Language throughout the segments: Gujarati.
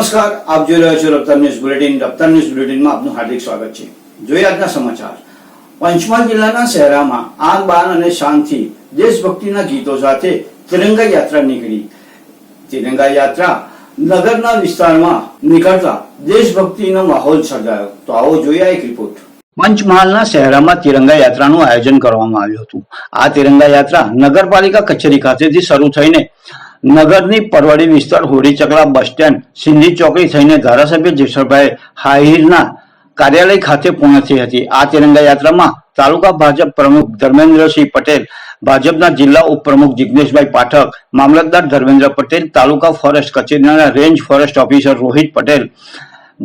નમસ્કાર, આપ જોઈ રહ્યા છો રફતાર ન્યૂઝ બુલેટિન. રફતાર ન્યૂઝ બુલેટિનમાં આપનું હાર્દિક સ્વાગત છે. જોઈએ આજના સમાચાર. પંચમહાલ જિલ્લાના શહેરામાં આન બાન અને શાનથી દેશભક્તિના ગીતો સાથે તિરંગા યાત્રા નીકળી. તિરંગા યાત્રા નગરના વિસ્તારમાં નીકળતા દેશભક્તિનો માહોલ સર્જાયો. તો આવો જોઈએ એક રિપોર્ટ. પંચમહાલના શહેરામાં તિરંગા યાત્રાનું આયોજન કરવામાં આવ્યું હતું. આ તિરંગા યાત્રા નગરપાલિકા કચેરી ખાતેથી શરૂ થઈને નગરની પરવડી વિસ્તાર, હોડી ચકલા બસ સ્ટેન્ડ, સિંધી ચોકડી થઈને ધારાસભ્ય જેઠરભાઈ હાહિરના કાર્યાલય ખાતે પૂર્ણ થઈ હતી. આ તિરંગા યાત્રામાં તાલુકા ભાજપ પ્રમુખ ધર્મેન્દ્રસિંહ પટેલ, ભાજપના જિલ્લા ઉપપ્રમુખ જિગ્નેશભાઈ પાઠક, મામલતદાર ધર્મેન્દ્ર પટેલ, તાલુકા ફોરેસ્ટ કચેરીના range forest officer Rohit Patel,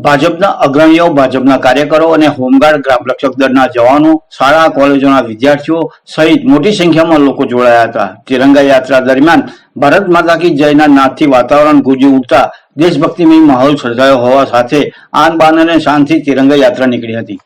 ભાજપના અગ્રણીઓ, ભાજપના કાર્યકરો અને હોમગાર્ડ, ગ્રામરક્ષક દળના જવાનો, શાળા કોલેજોના વિદ્યાર્થીઓ સહિત મોટી સંખ્યામાં લોકો જોડાયા હતા. તિરંગા યાત્રા દરમિયાન ભારત માતા કી જયના નાદથી વાતાવરણ ગુંજી ઉઠતા દેશભક્તિમય માહોલ સર્જાયો હોવા સાથે આન બાન અને શાનથી તિરંગા યાત્રા નીકળી હતી.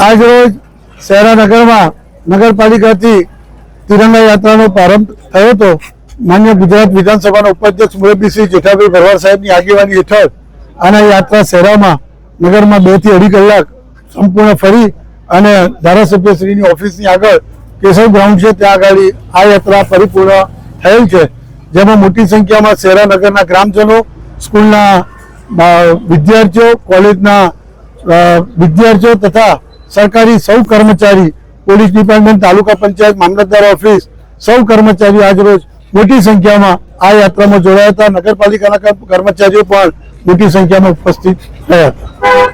આજ રોજ શહેરા નગરમાં નગરપાલિકાથી તિરંગા યાત્રાનો પ્રારંભ થયો હતો. માન્ય ગુજરાત વિધાનસભાના ઉપાધ્યક્ષ મુરબ્બી શ્રી જેઠાભાઈ ભરવાડ સાહેબની આગેવાની હેઠળ આના યાત્રા શહેરામાં નગરમાં 2 થી 2.5 કલાક સંપૂર્ણ ફરી અને ધારાસભ્યશ્રીની ઓફિસની આગળ કેશવ ગ્રાઉન્ડ છે ત્યાં આગળ આ યાત્રા પરિપૂર્ણ થયેલ છે, જેમાં મોટી સંખ્યામાં શહેરા નગરના ગ્રામજનો, સ્કૂલના વિદ્યાર્થીઓ, કોલેજના વિદ્યાર્થીઓ તથા સરકારી સૌ કર્મચારી, પોલીસ ડિપાર્ટમેન્ટ, તાલુકા પંચાયત, મામલતદાર ઓફિસ, સૌ કર્મચારીઓ આજરોજ મોટી સંખ્યામાં આ યાત્રામાં જોડાયા હતા. નગરપાલિકાના કર્મચારીઓ પણ મોટી સંખ્યામાં ઉપસ્થિત રહ્યા હતા.